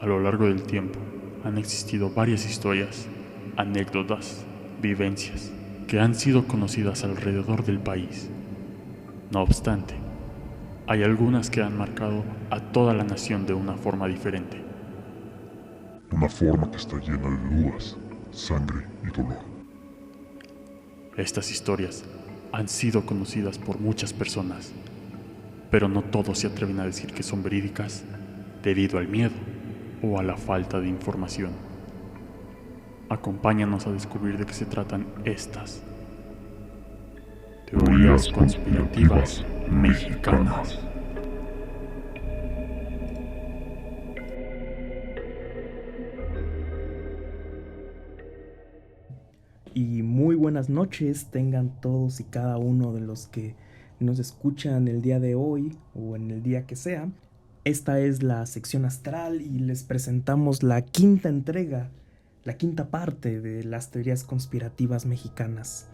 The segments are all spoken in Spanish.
A lo largo del tiempo han existido varias historias, anécdotas, vivencias que han sido conocidas alrededor del país. No obstante, hay algunas que han marcado a toda la nación de una forma diferente. Una forma que está llena de dudas, sangre y dolor. Estas historias han sido conocidas por muchas personas, pero no todos se atreven a decir que son verídicas debido al miedo o a la falta de información. Acompáñanos a descubrir de qué se tratan estas teorías conspirativas mexicanas. Y muy buenas noches tengan todos y cada uno de los que nos escuchan el día de hoy o en el día que sea. Esta es la sección astral y les presentamos la quinta entrega, la quinta parte de las teorías conspirativas mexicanas.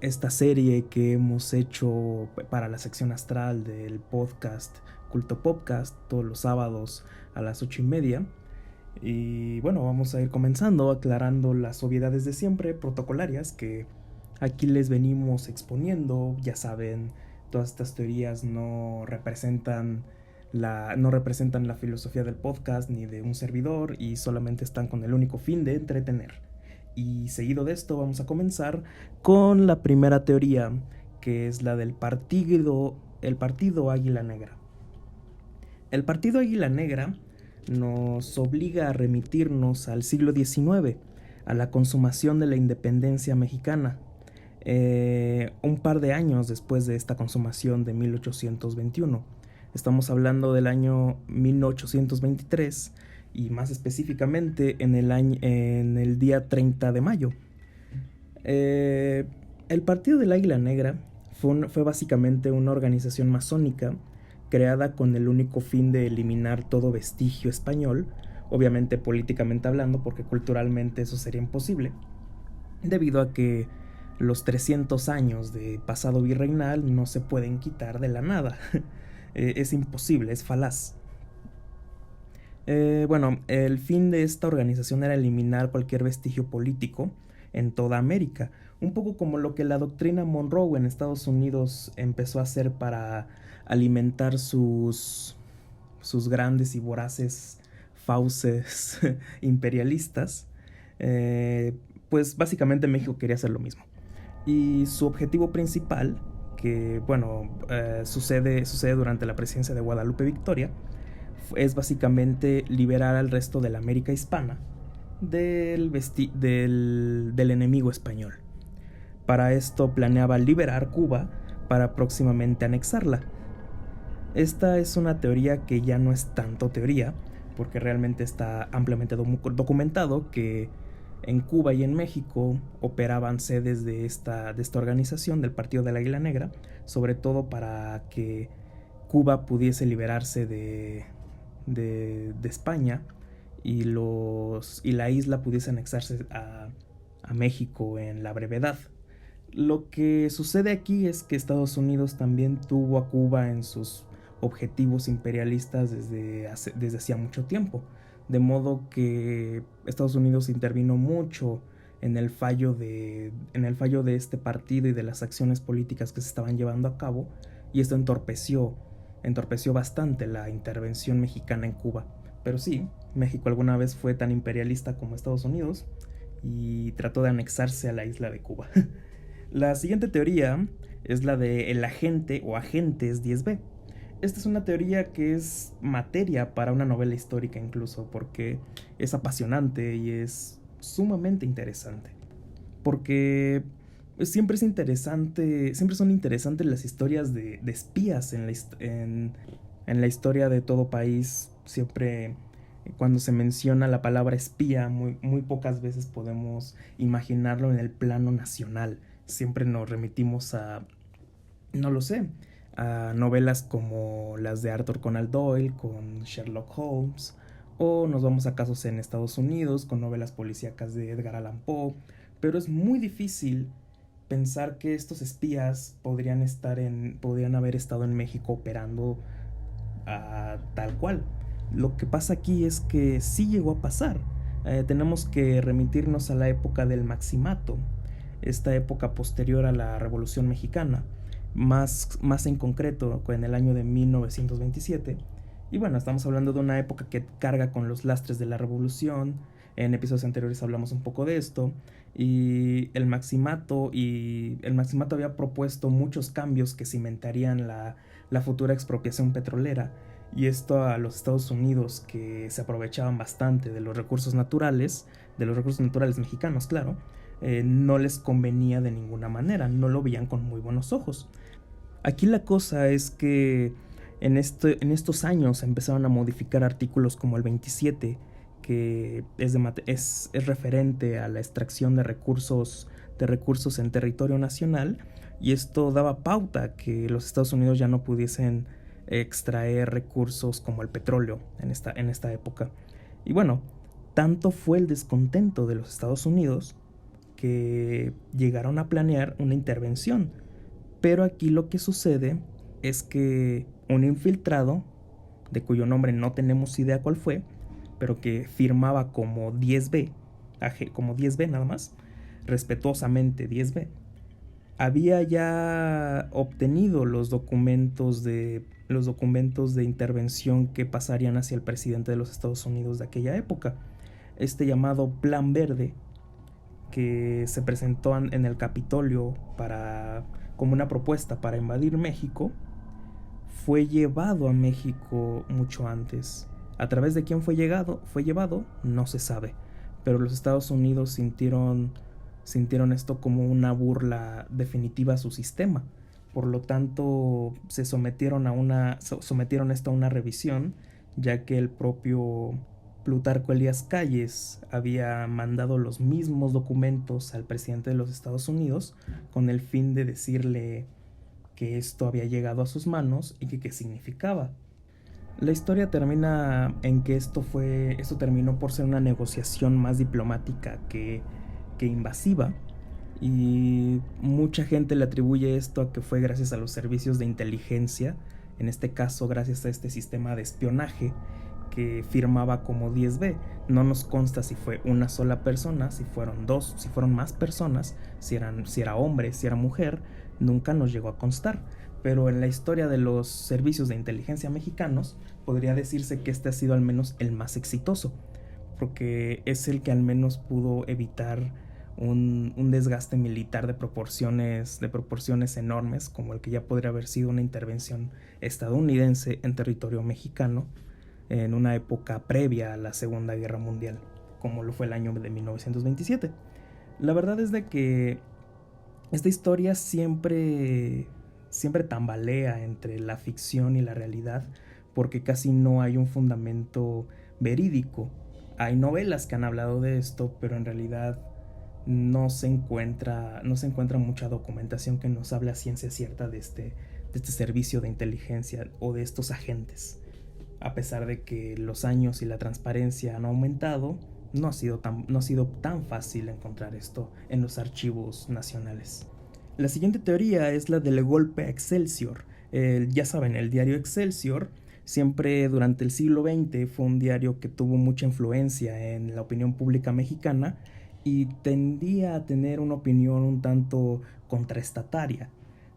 Esta serie que hemos hecho para la sección astral del podcast Culto Podcast todos los sábados a las 8:30. Y bueno, vamos a ir comenzando aclarando las obviedades de siempre, protocolarias, que aquí les venimos exponiendo. Ya saben, todas estas teorías no representan la filosofía del podcast ni de un servidor y solamente están con el único fin de entretener. Y seguido de esto vamos a comenzar con la primera teoría, que es la del partido Águila Negra. El partido Águila Negra nos obliga a remitirnos al siglo XIX, a la consumación de la independencia mexicana. Un par de años después de esta consumación de 1821. Estamos hablando del año 1823 y más específicamente en el día 30 de mayo. El Partido del Águila Negra fue básicamente una organización masónica creada con el único fin de eliminar todo vestigio español, obviamente políticamente hablando, porque culturalmente eso sería imposible, debido a que los 300 años de pasado virreinal no se pueden quitar de la nada. Es imposible, es falaz. Bueno, el fin de esta organización era eliminar cualquier vestigio político en toda América, un poco como lo que la doctrina Monroe en Estados Unidos empezó a hacer para alimentar sus grandes y voraces fauces imperialistas. Pues básicamente México quería hacer lo mismo. Y su objetivo principal, que bueno, sucede durante la presidencia de Guadalupe Victoria, es básicamente liberar al resto de la América hispana del enemigo español. Para esto planeaba liberar Cuba para próximamente anexarla. Esta es una teoría que ya no es tanto teoría, porque realmente está ampliamente documentado que en Cuba y en México operaban sedes de esta organización del Partido del Águila Negra, sobre todo para que Cuba pudiese liberarse de España y la isla pudiese anexarse a México en la brevedad. Lo que sucede aquí es que Estados Unidos también tuvo a Cuba en sus objetivos imperialistas desde hacía mucho tiempo, de modo que Estados Unidos intervino mucho en el fallo de este partido y de las acciones políticas que se estaban llevando a cabo, y esto entorpeció bastante la intervención mexicana en Cuba. Pero sí, México alguna vez fue tan imperialista como Estados Unidos y trató de anexarse a la isla de Cuba. La siguiente teoría es la de el agente o agentes 10B. Esta es una teoría que es materia para una novela histórica incluso, porque es apasionante y es sumamente interesante. Porque siempre son interesantes las historias de espías en la historia de todo país. Siempre cuando se menciona la palabra espía, muy pocas veces podemos imaginarlo en el plano nacional. Siempre nos remitimos a novelas como las de Arthur Conan Doyle con Sherlock Holmes, o nos vamos a casos en Estados Unidos con novelas policíacas de Edgar Allan Poe, pero es muy difícil pensar que estos espías podrían haber estado en México operando tal cual. Lo que pasa aquí es que sí llegó a pasar. Tenemos que remitirnos a la época del Maximato, esta época posterior a la Revolución Mexicana, más en concreto en el año de 1927. Y bueno, estamos hablando de una época que carga con los lastres de la revolución. En episodios anteriores hablamos un poco de esto. Y el Maximato había propuesto muchos cambios que cimentarían la futura expropiación petrolera. Y esto a los Estados Unidos, que se aprovechaban bastante de los recursos naturales mexicanos, claro, no les convenía de ninguna manera, no lo veían con muy buenos ojos. Aquí la cosa es que en estos años empezaron a modificar artículos como el 27, que es referente a la extracción de recursos en territorio nacional, y esto daba pauta a que los Estados Unidos ya no pudiesen extraer recursos como el petróleo en esta época. Y bueno, tanto fue el descontento de los Estados Unidos que llegaron a planear una intervención. Pero aquí lo que sucede es que un infiltrado, de cuyo nombre no tenemos idea cuál fue, pero que firmaba como 10B, como 10B nada más, respetuosamente 10B, había ya obtenido los documentos de intervención que pasarían hacia el presidente de los Estados Unidos de aquella época. Este llamado Plan Verde, que se presentó en el Capitolio como una propuesta para invadir México, fue llevado a México mucho antes. A través de quién fue llevado, no se sabe, pero los Estados Unidos sintieron esto como una burla definitiva a su sistema. Por lo tanto, sometieron esto a una revisión, ya que el propio Plutarco Elías Calles había mandado los mismos documentos al presidente de los Estados Unidos con el fin de decirle que esto había llegado a sus manos y que qué significaba. La historia termina en que esto terminó por ser una negociación más diplomática que invasiva, y mucha gente le atribuye esto a que fue gracias a los servicios de inteligencia, en este caso gracias a este sistema de espionaje que firmaba como 10B. No nos consta si fue una sola persona, si fueron dos, si fueron más personas, si era hombre, si era mujer, nunca nos llegó a constar. Pero en la historia de los servicios de inteligencia mexicanos podría decirse que este ha sido al menos el más exitoso, porque es el que al menos pudo evitar un desgaste militar de proporciones enormes, como el que ya podría haber sido una intervención estadounidense en territorio mexicano en una época previa a la Segunda Guerra Mundial, como lo fue el año de 1927. La verdad es de que esta historia siempre tambalea entre la ficción y la realidad, porque casi no hay un fundamento verídico. Hay novelas que han hablado de esto, pero en realidad no se encuentra mucha documentación que nos hable a ciencia cierta de este servicio de inteligencia o de estos agentes. A pesar de que los años y la transparencia han aumentado, no ha sido tan fácil encontrar esto en los archivos nacionales. La siguiente teoría es la del golpe a Excelsior. Ya saben, el diario Excelsior siempre durante el siglo XX fue un diario que tuvo mucha influencia en la opinión pública mexicana y tendía a tener una opinión un tanto contraestataria.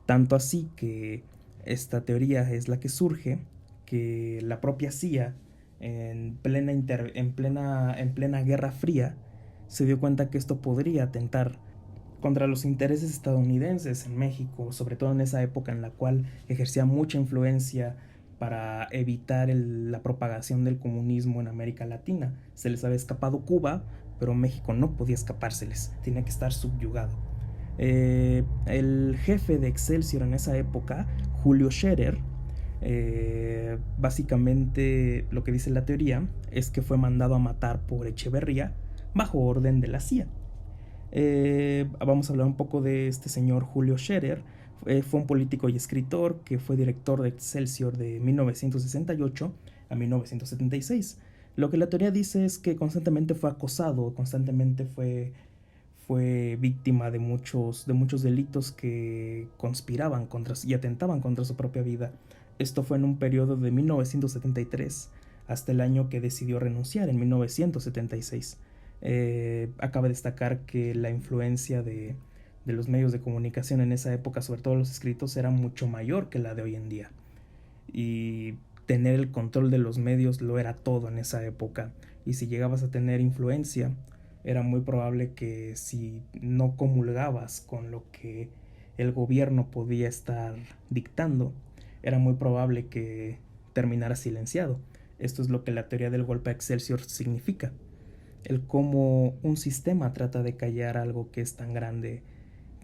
Tanto así que esta teoría es la que surge, que la propia CIA, en plena Guerra Fría, se dio cuenta que esto podría atentar contra los intereses estadounidenses en México, sobre todo en esa época en la cual ejercía mucha influencia para evitar la propagación del comunismo en América Latina. Se les había escapado Cuba, pero México no podía escapárseles, tenía que estar subyugado. El jefe de Excelsior en esa época, Julio Scherer, básicamente lo que dice la teoría es que fue mandado a matar por Echeverría bajo orden de la CIA. Vamos a hablar un poco de este señor Julio Scherer. Fue un político y escritor que fue director de Excelsior de 1968 a 1976. Lo que la teoría dice es que constantemente fue acosado, constantemente fue víctima de muchos delitos que conspiraban y atentaban contra su propia vida. Esto fue en un periodo de 1973 hasta el año que decidió renunciar, en 1976. Acaba de destacar que la influencia de los medios de comunicación en esa época, sobre todo los escritos, era mucho mayor que la de hoy en día. Y tener el control de los medios lo era todo en esa época. Y si llegabas a tener influencia, era muy probable que si no comulgabas con lo que el gobierno podía estar dictando, era muy probable que terminara silenciado. Esto es lo que la teoría del golpe a Excelsior significa. El cómo un sistema trata de callar algo que es tan grande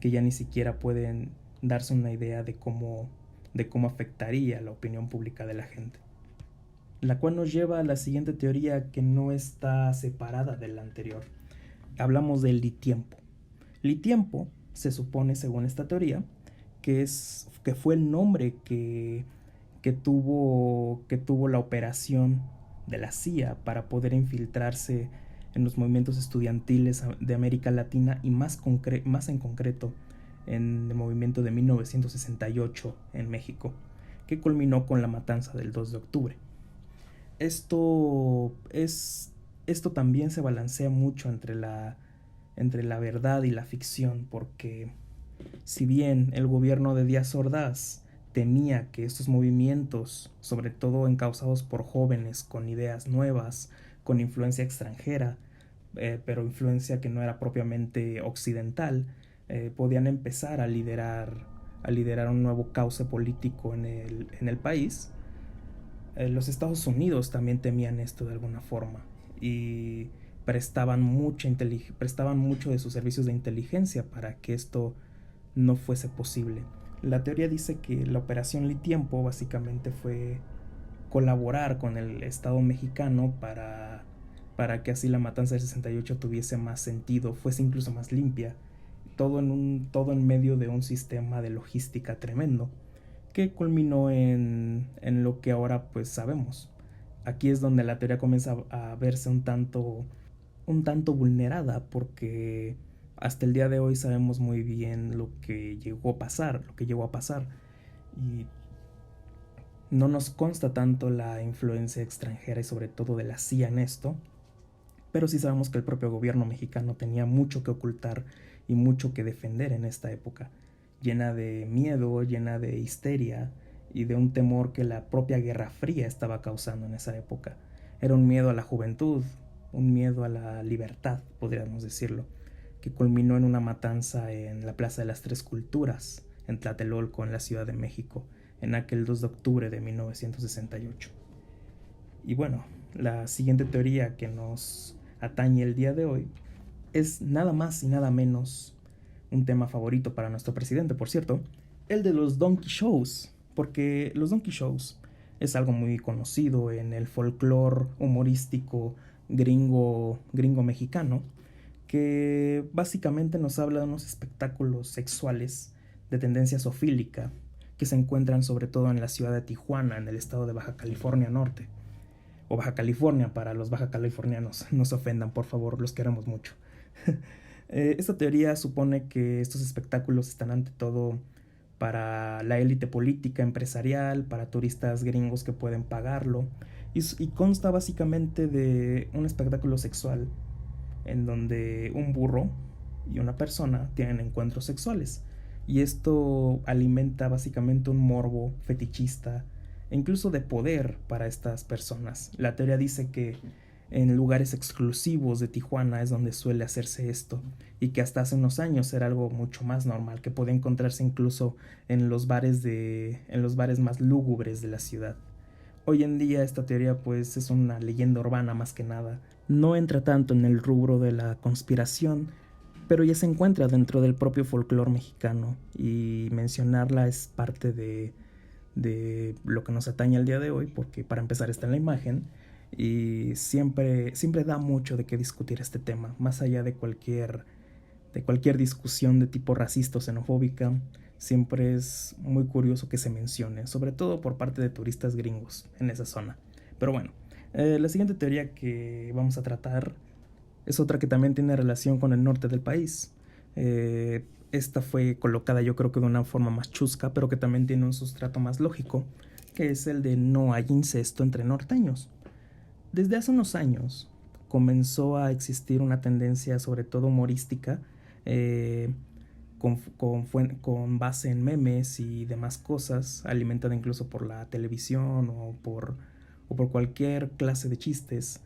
que ya ni siquiera pueden darse una idea de cómo afectaría la opinión pública de la gente. La cual nos lleva a la siguiente teoría, que no está separada de la anterior. Hablamos del litiempo. Litiempo se supone, según esta teoría, que fue el nombre que tuvo la operación de la CIA para poder infiltrarse en los movimientos estudiantiles de América Latina y más en concreto en el movimiento de 1968 en México, que culminó con la matanza del 2 de octubre. Esto también se balancea mucho entre la verdad y la ficción, porque si bien el gobierno de Díaz Ordaz temía que estos movimientos, sobre todo encausados por jóvenes con ideas nuevas, con influencia extranjera, pero influencia que no era propiamente occidental, podían empezar a liderar un nuevo cauce político en el país. Los Estados Unidos también temían esto de alguna forma y prestaban mucho de sus servicios de inteligencia para que esto no fuese posible. La teoría dice que la operación Litiempo básicamente fue colaborar con el Estado mexicano para que así la matanza del 68 tuviese más sentido, fuese incluso más limpia, todo en medio de un sistema de logística tremendo que culminó en lo que ahora pues sabemos. Aquí es donde la teoría comienza a verse un tanto vulnerada, porque hasta el día de hoy sabemos muy bien lo que llegó a pasar, y no nos consta tanto la influencia extranjera y sobre todo de la CIA en esto, pero sí sabemos que el propio gobierno mexicano tenía mucho que ocultar y mucho que defender en esta época, llena de miedo, llena de histeria y de un temor que la propia Guerra Fría estaba causando en esa época. Era un miedo a la juventud, un miedo a la libertad, podríamos decirlo, que culminó en una matanza en la Plaza de las Tres Culturas, en Tlatelolco, en la Ciudad de México, en aquel 2 de octubre de 1968. Y bueno, la siguiente teoría que nos atañe el día de hoy es nada más y nada menos un tema favorito para nuestro presidente, por cierto, el de los donkey shows, porque los donkey shows es algo muy conocido en el folclore humorístico gringo mexicano, que básicamente nos habla de unos espectáculos sexuales de tendencia zoofílica que se encuentran sobre todo en la ciudad de Tijuana, en el estado de Baja California Norte, o Baja California para los baja californianos, no se ofendan por favor, los queremos mucho. Esta teoría supone que estos espectáculos están ante todo para la élite política, empresarial, para turistas gringos que pueden pagarlo, y consta básicamente de un espectáculo sexual en donde un burro y una persona tienen encuentros sexuales, y esto alimenta básicamente un morbo fetichista e incluso de poder para estas personas. La teoría dice que en lugares exclusivos de Tijuana es donde suele hacerse esto, y que hasta hace unos años era algo mucho más normal, que podía encontrarse incluso en los bares más lúgubres de la ciudad. Hoy en día esta teoría pues es una leyenda urbana más que nada. No entra tanto en el rubro de la conspiración, pero ya se encuentra dentro del propio folclore mexicano, y mencionarla es parte de lo que nos atañe al día de hoy, porque para empezar está en la imagen, y siempre da mucho de qué discutir este tema, más allá de cualquier discusión de tipo racista o xenofóbica. Siempre es muy curioso que se mencione, sobre todo por parte de turistas gringos en esa zona. Pero bueno, la siguiente teoría que vamos a tratar es otra que también tiene relación con el norte del país. Esta fue colocada yo creo que de una forma más chusca, pero que también tiene un sustrato más lógico, que es el de no hay incesto entre norteños. Desde hace unos años comenzó a existir una tendencia, sobre todo humorística, con base en memes y demás cosas, alimentada incluso por la televisión o por cualquier clase de chistes,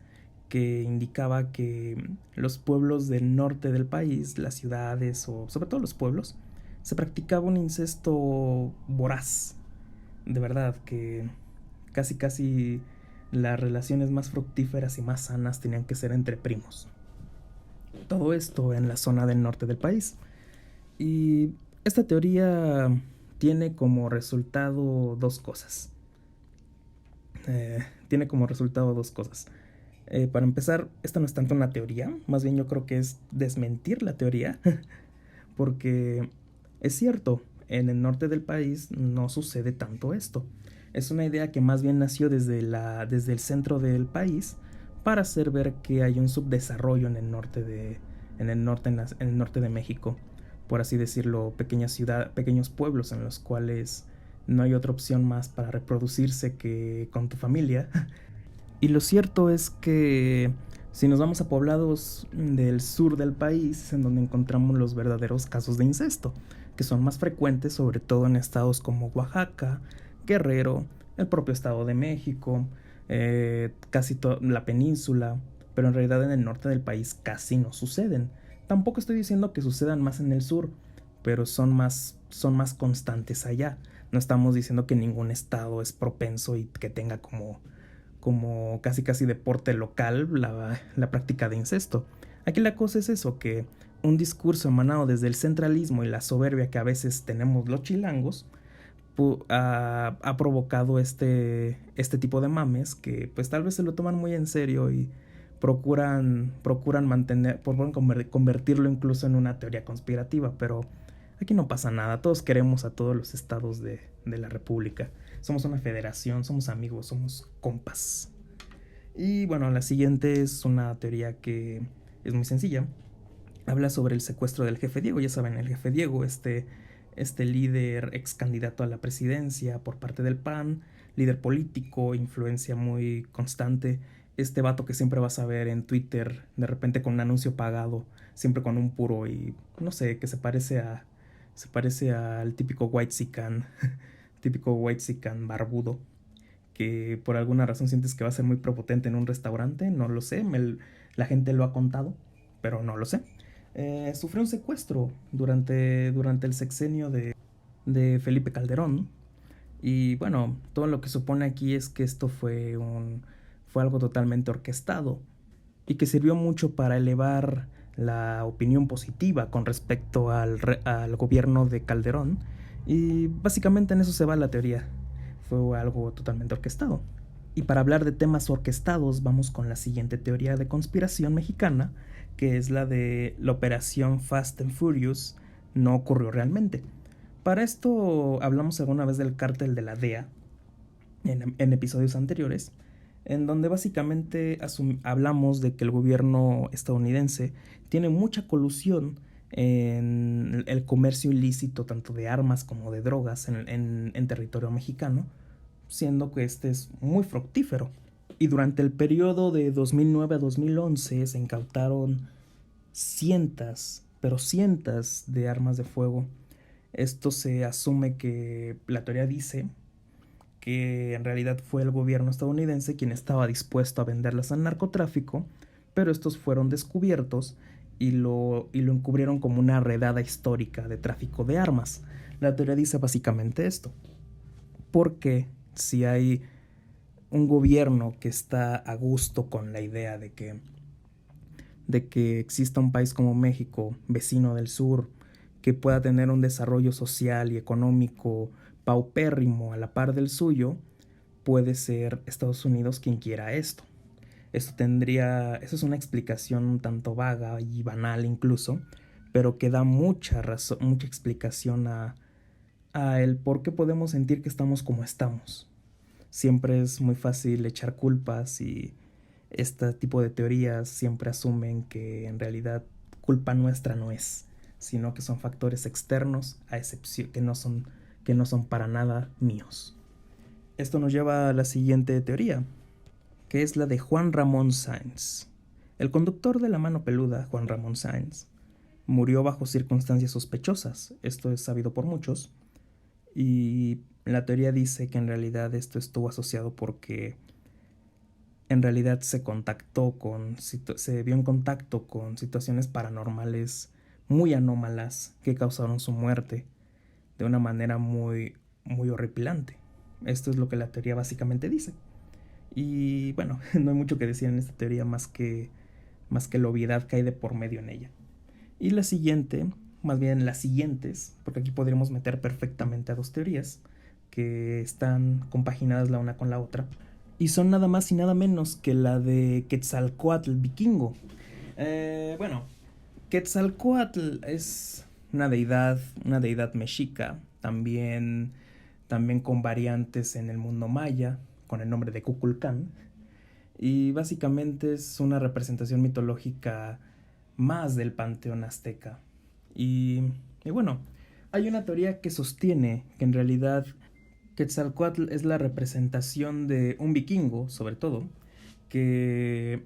que indicaba que los pueblos del norte del país, las ciudades o sobre todo los pueblos, se practicaba un incesto voraz. De verdad que casi las relaciones más fructíferas y más sanas tenían que ser entre primos. Todo esto en la zona del norte del país. Y esta teoría tiene como resultado dos cosas. Para empezar, esta no es tanto una teoría, más bien yo creo que es desmentir la teoría, porque es cierto, en el norte del país no sucede tanto esto. Es una idea que más bien nació desde el centro del país para hacer ver que hay un subdesarrollo en el norte de México, por así decirlo, pequeños pueblos en los cuales no hay otra opción más para reproducirse que con tu familia. Y lo cierto es que si nos vamos a poblados del sur del país, es en donde encontramos los verdaderos casos de incesto, que son más frecuentes sobre todo en estados como Oaxaca, Guerrero, el propio Estado de México, casi toda la península, pero en realidad en el norte del país casi no suceden. Tampoco estoy diciendo que sucedan más en el sur, pero son más constantes allá. No estamos diciendo que ningún estado es propenso y que tenga como casi deporte local la práctica de incesto. Aquí la cosa es eso, que un discurso emanado desde el centralismo y la soberbia que a veces tenemos los chilangos ha provocado este tipo de mames que pues tal vez se lo toman muy en serio y procuran convertirlo incluso en una teoría conspirativa, pero aquí no pasa nada, todos queremos a todos los estados de la república. Somos una federación, somos amigos, somos compas. Y bueno, la siguiente es una teoría que es muy sencilla. Habla sobre el secuestro del jefe Diego. Ya saben, el jefe Diego, este líder ex candidato a la presidencia por parte del PAN, líder político, influencia muy constante. Este vato que siempre vas a ver en Twitter, de repente con un anuncio pagado, siempre con un puro y no sé, que se parece al típico whitexican barbudo, que por alguna razón sientes que va a ser muy prepotente en un restaurante, no lo sé, la gente lo ha contado, pero no lo sé. Sufrió un secuestro durante el sexenio de Felipe Calderón, y bueno, todo lo que supone aquí es que esto fue algo totalmente orquestado y que sirvió mucho para elevar la opinión positiva con respecto al gobierno de Calderón. Y básicamente en eso se va la teoría. Fue algo totalmente orquestado. Y para hablar de temas orquestados, vamos con la siguiente teoría de conspiración mexicana, que es la de la operación Fast and Furious no ocurrió realmente. Para esto hablamos alguna vez del cártel de la DEA en episodios anteriores, en donde básicamente hablamos de que el gobierno estadounidense tiene mucha colusión en el comercio ilícito tanto de armas como de drogas en territorio mexicano, siendo que este es muy fructífero. Y durante el periodo de 2009 a 2011 se incautaron cientos de armas de fuego. Esto se asume que la teoría dice que en realidad fue el gobierno estadounidense quien estaba dispuesto a venderlas al narcotráfico, pero estos fueron descubiertos y lo encubrieron como una redada histórica de tráfico de armas. La teoría dice básicamente esto: porque si hay un gobierno que está a gusto con la idea de que exista un país como México, vecino del sur, que pueda tener un desarrollo social y económico paupérrimo a la par del suyo, puede ser Estados Unidos quien quiera esto. Eso es una explicación un tanto vaga y banal incluso, pero que da mucha explicación a el por qué podemos sentir que estamos como estamos. Siempre es muy fácil echar culpas y este tipo de teorías siempre asumen que en realidad culpa nuestra no es, sino que son factores externos a excepción que no son para nada míos. Esto nos lleva a la siguiente teoría, que es la de Juan Ramón Sáenz. El conductor de la mano peluda, Juan Ramón Sáenz, murió bajo circunstancias sospechosas, esto es sabido por muchos, y la teoría dice que en realidad esto estuvo asociado porque en realidad se vio en contacto con situaciones paranormales muy anómalas que causaron su muerte de una manera muy, muy horripilante. Esto es lo que la teoría básicamente dice. Y bueno, no hay mucho que decir en esta teoría más que la obviedad que hay de por medio en ella. Y la siguiente, más bien las siguientes, porque aquí podríamos meter perfectamente a dos teorías que están compaginadas la una con la otra, y son nada más y nada menos que la de Quetzalcóatl vikingo. Bueno, Quetzalcóatl es una deidad mexica, también con variantes en el mundo maya, con el nombre de Kukulcán, y básicamente es una representación mitológica más del panteón azteca. Y bueno, hay una teoría que sostiene que en realidad Quetzalcóatl es la representación de un vikingo, sobre todo, que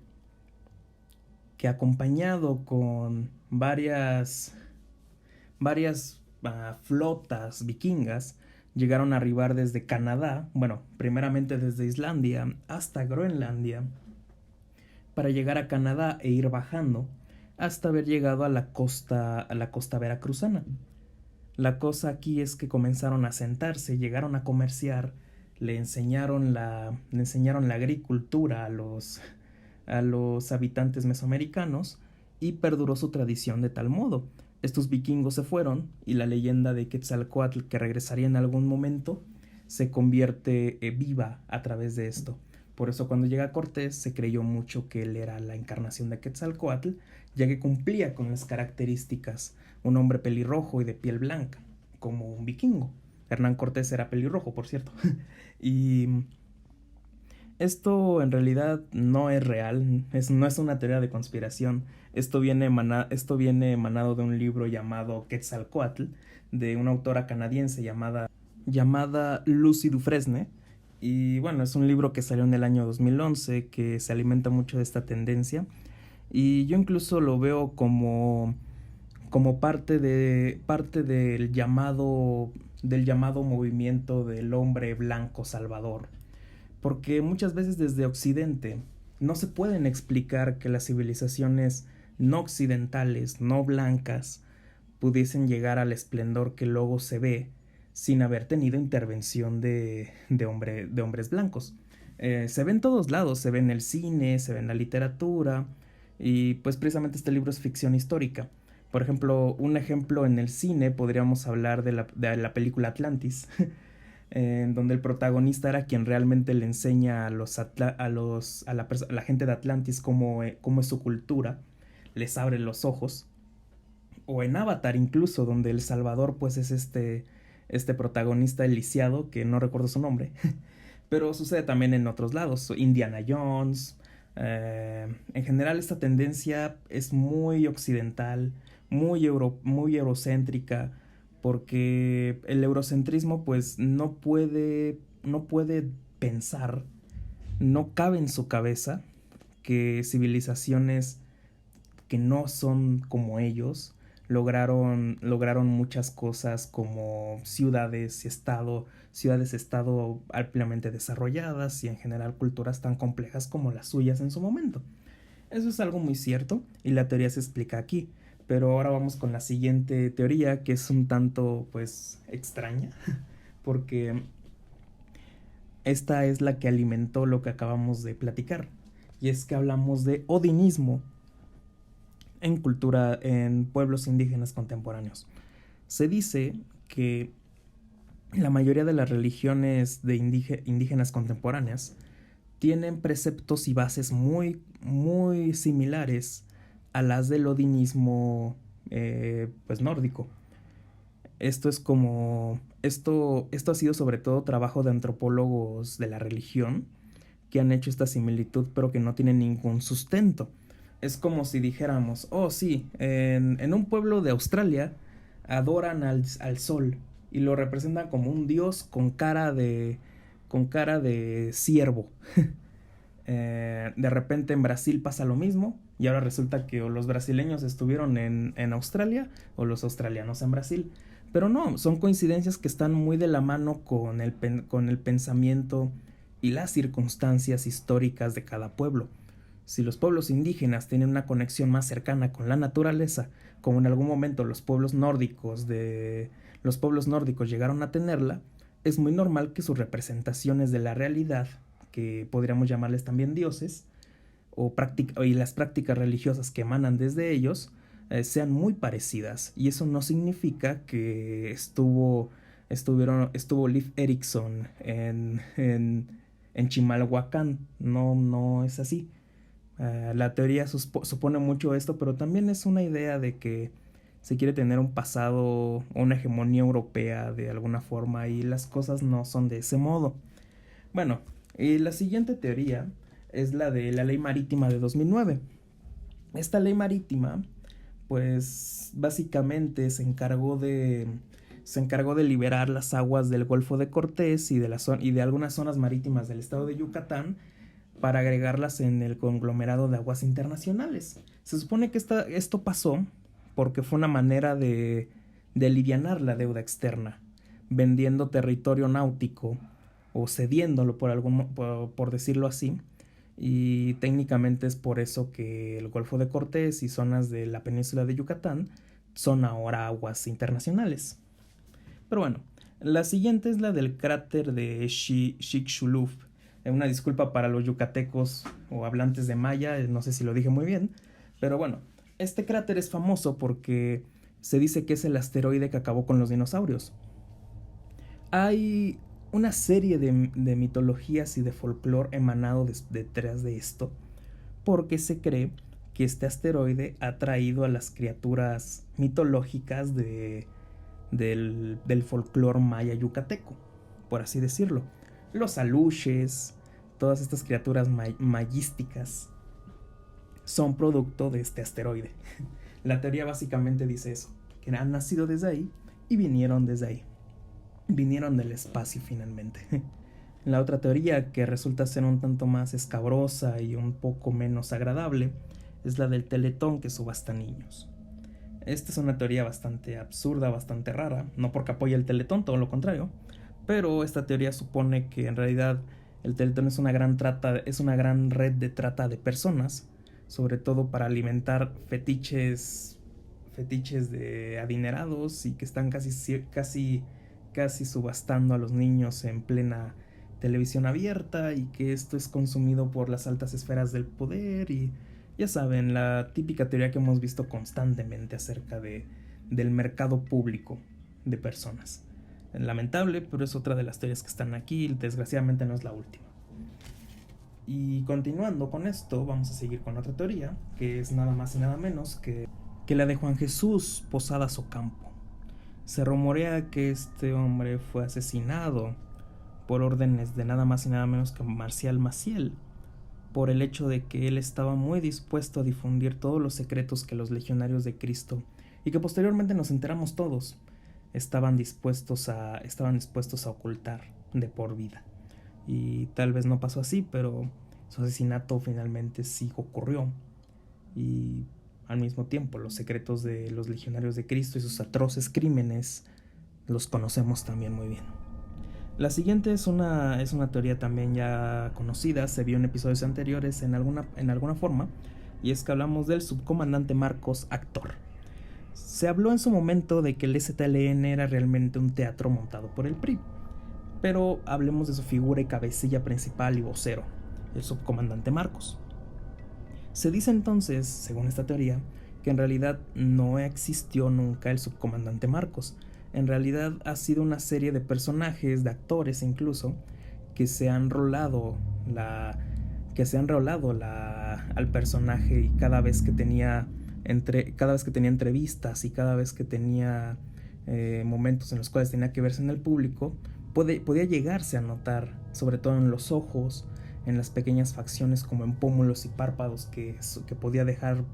acompañado con varias flotas vikingas llegaron a arribar desde Canadá, bueno, primeramente desde Islandia hasta Groenlandia, para llegar a Canadá e ir bajando hasta haber llegado a la costa veracruzana. La cosa aquí es que comenzaron a asentarse, llegaron a comerciar, le enseñaron la agricultura a los habitantes mesoamericanos y perduró su tradición de tal modo. Estos vikingos se fueron y la leyenda de Quetzalcóatl, que regresaría en algún momento, se convierte viva a través de esto. Por eso cuando llega Cortés se creyó mucho que él era la encarnación de Quetzalcóatl, ya que cumplía con las características: un hombre pelirrojo y de piel blanca, como un vikingo. Hernán Cortés era pelirrojo, por cierto. Y esto en realidad no es real, no es una teoría de conspiración. Esto viene emanado de un libro llamado Quetzalcóatl, de una autora canadiense llamada Lucy Dufresne. Y bueno, es un libro que salió en el año 2011, que se alimenta mucho de esta tendencia. Y yo incluso lo veo como parte del llamado movimiento del hombre blanco salvador. Porque muchas veces desde Occidente no se pueden explicar que las civilizaciones no occidentales, no blancas, pudiesen llegar al esplendor que luego se ve sin haber tenido intervención de hombres blancos. Se ve en todos lados, se ve en el cine, se ve en la literatura, y pues precisamente este libro es ficción histórica. Por ejemplo, un ejemplo en el cine podríamos hablar de la película Atlantis, en donde el protagonista era quien realmente le enseña a la gente de Atlantis cómo es su cultura, les abre los ojos. O en Avatar incluso, donde el Salvador pues es este protagonista lisiado, que no recuerdo su nombre, pero sucede también en otros lados, Indiana Jones. En general esta tendencia es muy occidental, muy eurocéntrica, porque el eurocentrismo pues no puede pensar, no cabe en su cabeza que civilizaciones que no son como ellos lograron muchas cosas, como ciudades-estado ampliamente desarrolladas, y en general culturas tan complejas como las suyas en su momento. Eso es algo muy cierto y la teoría se explica aquí. Pero ahora vamos con la siguiente teoría, que es un tanto pues extraña, porque esta es la que alimentó lo que acabamos de platicar, y es que hablamos de odinismo en pueblos indígenas contemporáneos. Se dice que la mayoría de las religiones de indígenas contemporáneas tienen preceptos y bases muy, muy similares a las del odinismo pues nórdico. Esto ha sido sobre todo trabajo de antropólogos de la religión que han hecho esta similitud, pero que no tienen ningún sustento. Es como si dijéramos: oh sí, en un pueblo de Australia adoran al sol y lo representan como un dios con cara de ciervo. De repente en Brasil pasa lo mismo y ahora resulta que o los brasileños estuvieron en Australia o los australianos en Brasil. Pero no, son coincidencias que están muy de la mano con el pensamiento y las circunstancias históricas de cada pueblo. Si los pueblos indígenas tienen una conexión más cercana con la naturaleza, como en algún momento los pueblos nórdicos llegaron a tenerla, es muy normal que sus representaciones de la realidad, que podríamos llamarles también dioses, y las prácticas religiosas que emanan desde ellos, sean muy parecidas. Y eso no significa que estuvo Leif Erikson en Chimalhuacán. No es así. La teoría supone mucho esto, pero también es una idea de que se quiere tener un pasado o una hegemonía europea de alguna forma, y las cosas no son de ese modo. Bueno, y la siguiente teoría es la de la ley marítima de 2009. Esta ley marítima, pues básicamente se encargó de liberar las aguas del Golfo de Cortés y de algunas zonas marítimas del estado de Yucatán para agregarlas en el conglomerado de aguas internacionales. Se supone que esto pasó porque fue una manera de alivianar la deuda externa, vendiendo territorio náutico o cediéndolo por decirlo así. Y técnicamente es por eso que el Golfo de Cortés y zonas de la península de Yucatán son ahora aguas internacionales. Pero bueno, la siguiente es la del cráter de Chicxulub. Una disculpa para los yucatecos o hablantes de maya, no sé si lo dije muy bien, pero bueno, este cráter es famoso porque se dice que es el asteroide que acabó con los dinosaurios. Hay una serie de mitologías y de folclore emanado detrás de esto, porque se cree que este asteroide ha traído a las criaturas mitológicas del folclore maya yucateco, por así decirlo. Los aluches, todas estas criaturas mayísticas son producto de este asteroide. La teoría básicamente dice eso, que han nacido desde ahí y vinieron desde ahí. Vinieron del espacio finalmente. La otra teoría, que resulta ser un tanto más escabrosa y un poco menos agradable, es la del Teletón que subasta niños. Esta es una teoría bastante absurda, bastante rara, no porque apoye el Teletón, todo lo contrario, pero esta teoría supone que en realidad el Teletón es una gran red de trata de personas, sobre todo para alimentar fetiches de adinerados, y que están casi subastando a los niños en plena televisión abierta, y que esto es consumido por las altas esferas del poder, y ya saben, la típica teoría que hemos visto constantemente acerca del mercado público de personas. Lamentable, pero es otra de las teorías que están aquí, desgraciadamente no es la última. Y continuando con esto, vamos a seguir con otra teoría, que es nada más y nada menos que la de Juan Jesús Posadas Ocampo. Se rumorea que este hombre fue asesinado por órdenes de nada más y nada menos que Marcial Maciel, por el hecho de que él estaba muy dispuesto a difundir todos los secretos que los legionarios de Cristo, y que posteriormente nos enteramos todos, estaban dispuestos a ocultar de por vida. Y tal vez no pasó así, pero su asesinato finalmente sí ocurrió. Y al mismo tiempo, los secretos de los legionarios de Cristo y sus atroces crímenes los conocemos también muy bien. La siguiente es una teoría también ya conocida, se vio en episodios anteriores en alguna forma, y es que hablamos del subcomandante Marcos Actor. Se habló en su momento de que el ZLN era realmente un teatro montado por el PRI, pero hablemos de su figura y cabecilla principal y vocero, el subcomandante Marcos. Se dice entonces, según esta teoría, que en realidad no existió nunca el subcomandante Marcos. En realidad ha sido una serie de personajes, de actores incluso, que se han rolado al personaje, y cada vez que tenía entrevistas y cada vez que tenía momentos en los cuales tenía que verse en el público, podía llegarse a notar, sobre todo en los ojos, en las pequeñas facciones como en pómulos y párpados que podía dejar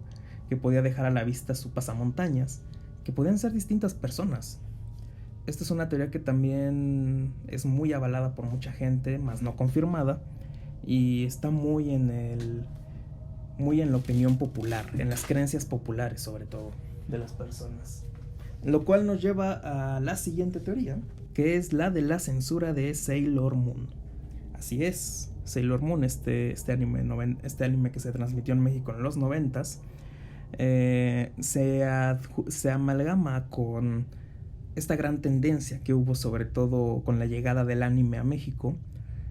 a la vista su pasamontañas, que podían ser distintas personas. Esta es una teoría que también es muy avalada por mucha gente, mas no confirmada, y está muy en la opinión popular, en las creencias populares sobre todo de las personas. Lo cual nos lleva a la siguiente teoría, que es la de la censura de Sailor Moon. Así es, Sailor Moon, este anime que se transmitió en México en los 90s, se amalgama con esta gran tendencia que hubo sobre todo con la llegada del anime a México,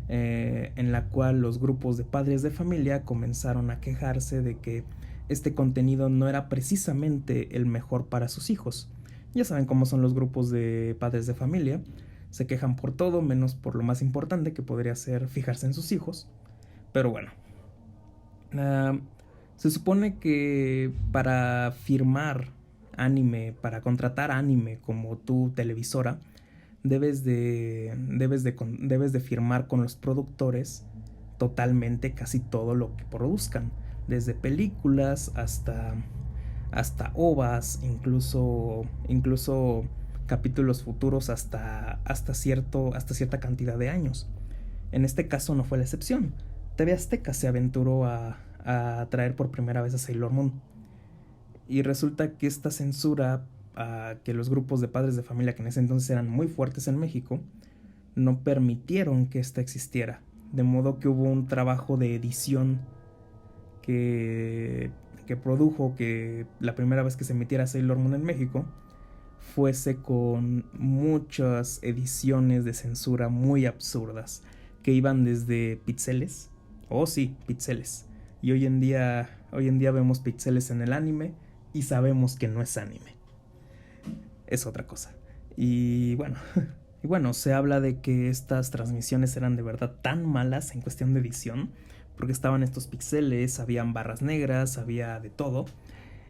en la cual los grupos de padres de familia comenzaron a quejarse de que este contenido no era precisamente el mejor para sus hijos. Ya saben cómo son los grupos de padres de familia, se quejan por todo menos por lo más importante, que podría ser fijarse en sus hijos. Pero bueno, se supone que para firmar anime, para contratar anime como tu televisora, debes de firmar con los productores totalmente casi todo lo que produzcan, desde películas hasta ovas, incluso capítulos futuros hasta cierta cantidad de años. En este caso no fue la excepción. TV Azteca se aventuró a traer por primera vez a Sailor Moon, y resulta que esta censura, que los grupos de padres de familia, que en ese entonces eran muy fuertes en México, no permitieron que esta existiera, de modo que hubo un trabajo de edición que produjo que la primera vez que se emitiera Sailor Moon en México fuese con muchas ediciones de censura muy absurdas, que iban desde píxeles, píxeles, y hoy en día vemos píxeles en el anime y sabemos que no es anime, es otra cosa. Y bueno, se habla de que estas transmisiones eran de verdad tan malas en cuestión de edición, porque estaban estos píxeles, habían barras negras, había de todo,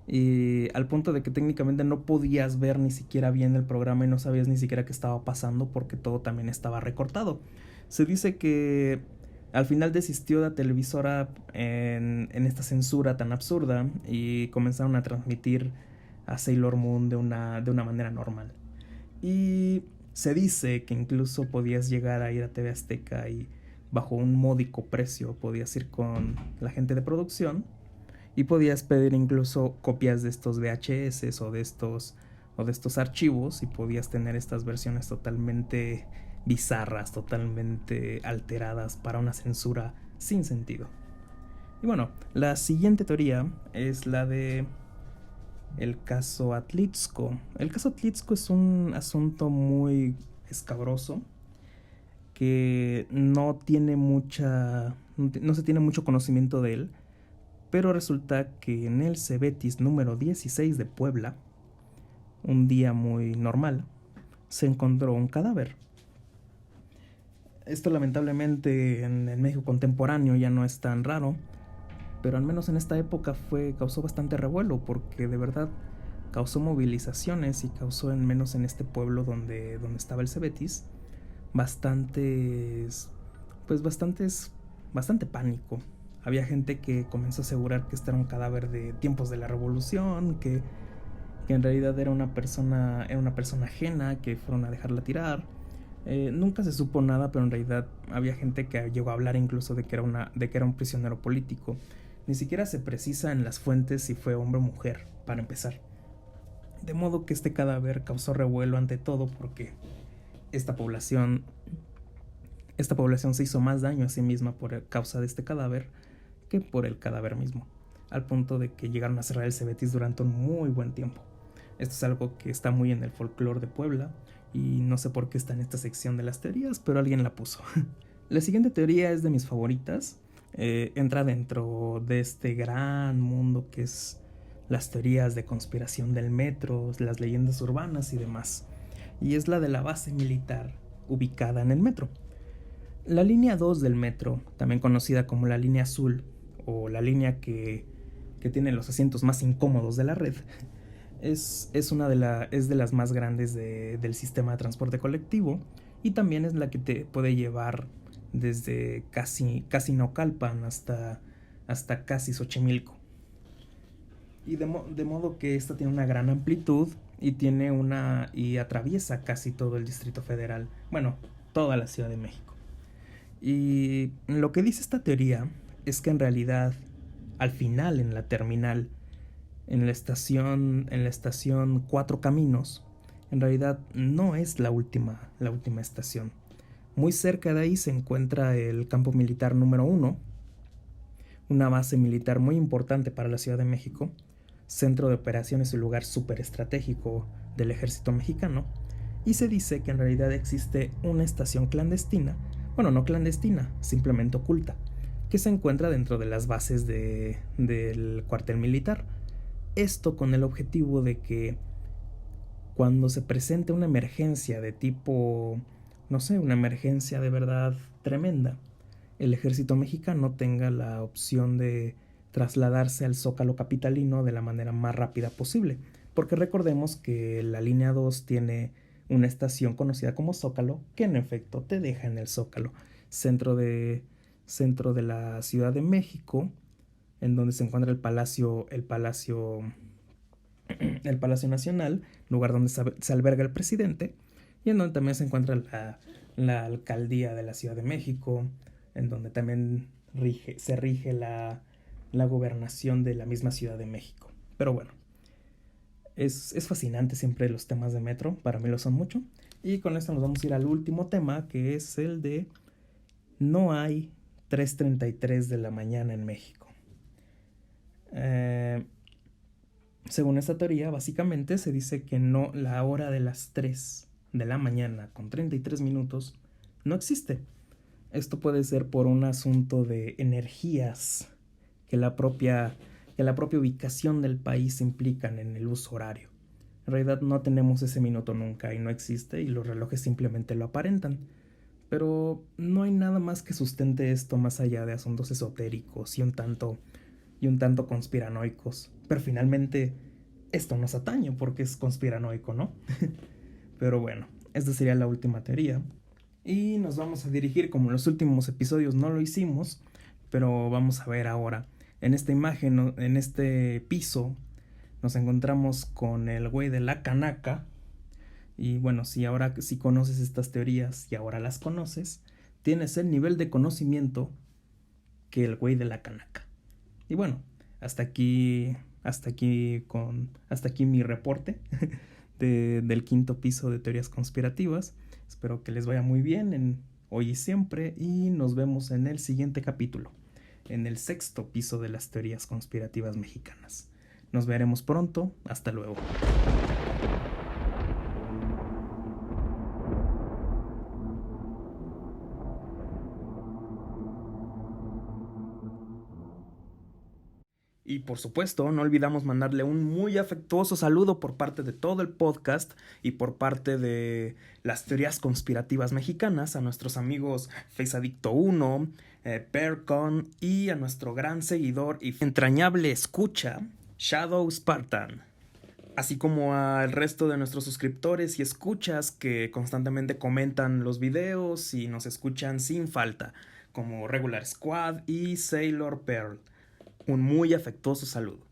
y al punto de que técnicamente no podías ver ni siquiera bien el programa y no sabías ni siquiera qué estaba pasando, porque todo también estaba recortado. Se dice que al final desistió la televisora en esta censura tan absurda, y comenzaron a transmitir a Sailor Moon de una manera normal. Y se dice que incluso podías llegar a ir a TV Azteca y bajo un módico precio podías ir con la gente de producción y podías pedir incluso copias de estos VHS o de estos archivos, y podías tener estas versiones totalmente bizarras, totalmente alteradas para una censura sin sentido. Y bueno, la siguiente teoría es la de el caso Atlixco. El caso Atlixco es un asunto muy escabroso que no se tiene mucho conocimiento de él, pero resulta que en el Cebetis número 16 de Puebla, un día muy normal, se encontró un cadáver. Esto lamentablemente en el México contemporáneo ya no es tan raro, pero al menos en esta época causó bastante revuelo, porque de verdad causó movilizaciones y causó, al menos en este pueblo donde estaba el Cebetis, bastante pánico. Había gente que comenzó a asegurar que este era un cadáver de tiempos de la revolución, que en realidad era una persona ajena, que fueron a dejarla tirar. Nunca se supo nada, pero en realidad había gente que llegó a hablar incluso de que era un prisionero político. Ni siquiera se precisa en las fuentes si fue hombre o mujer, para empezar. De modo que este cadáver causó revuelo ante todo, porque esta población se hizo más daño a sí misma por causa de este cadáver que por el cadáver mismo, al punto de que llegaron a cerrar el Cebetis durante un muy buen tiempo. Esto es algo que está muy en el folclore de Puebla, y no sé por qué está en esta sección de las teorías, pero alguien la puso. La siguiente teoría es de mis favoritas. Entra dentro de este gran mundo que es las teorías de conspiración del metro, las leyendas urbanas y demás. Y es la de la base militar ubicada en el metro. La línea 2 del metro, también conocida como la línea azul, o la línea que tiene los asientos más incómodos de la red, es de las más grandes del sistema de transporte colectivo, y también es la que te puede llevar desde casi Naucalpan hasta casi Xochimilco. Y de modo que esta tiene una gran amplitud y atraviesa casi todo el Distrito Federal, bueno, toda la Ciudad de México. Y lo que dice esta teoría es que en realidad, al final, en la terminal, en la estación Cuatro Caminos, en realidad no es la última estación. Muy cerca de ahí se encuentra el campo militar número 1, una base militar muy importante para la Ciudad de México, centro de operaciones y lugar súper estratégico del ejército mexicano, y se dice que en realidad existe una estación clandestina, bueno, no clandestina, simplemente oculta, que se encuentra dentro de las bases del cuartel militar. Esto con el objetivo de que cuando se presente una emergencia de tipo, no sé, una emergencia de verdad tremenda, el ejército mexicano tenga la opción de trasladarse al Zócalo capitalino de la manera más rápida posible. Porque recordemos que la línea 2 tiene una estación conocida como Zócalo, que en efecto te deja en el Zócalo, centro de, centro de la Ciudad de México, en donde se encuentra el Palacio Nacional, lugar donde se alberga el presidente, y en donde también se encuentra la alcaldía de la Ciudad de México, en donde también se rige la gobernación de la misma Ciudad de México. Pero bueno, es fascinante siempre los temas de metro, para mí lo son mucho. Y con esto nos vamos a ir al último tema, que es el de no hay 3:33 de la mañana en México. Según esta teoría, básicamente se dice que no, la hora de las 3 de la mañana con 33 minutos no existe. Esto puede ser por un asunto de energías que la propia ubicación del país implican en el uso horario. En realidad no tenemos ese minuto nunca y no existe, y los relojes simplemente lo aparentan. Pero no hay nada más que sustente esto más allá de asuntos esotéricos y un tanto conspiranoicos. Pero finalmente esto nos atañe porque es conspiranoico, ¿no? Pero bueno, esta sería la última teoría. Y nos vamos a dirigir, como en los últimos episodios no lo hicimos, pero vamos a ver ahora. En esta imagen, en este piso, nos encontramos con el güey de la canaca. Y bueno, si conoces estas teorías y ahora las conoces, tienes el nivel de conocimiento que el güey de la canaca. Y bueno, hasta aquí mi reporte del quinto piso de teorías conspirativas. Espero que les vaya muy bien en hoy y siempre, y nos vemos en el siguiente capítulo, en el sexto piso de las teorías conspirativas mexicanas. Nos veremos pronto. Hasta luego. Y por supuesto, no olvidamos mandarle un muy afectuoso saludo por parte de todo el podcast y por parte de las teorías conspirativas mexicanas a nuestros amigos FaceAdicto1, Percon, y a nuestro gran seguidor y entrañable escucha, Shadow Spartan. Así como al resto de nuestros suscriptores y escuchas que constantemente comentan los videos y nos escuchan sin falta, como Regular Squad y Sailor Pearl. Un muy afectuoso saludo.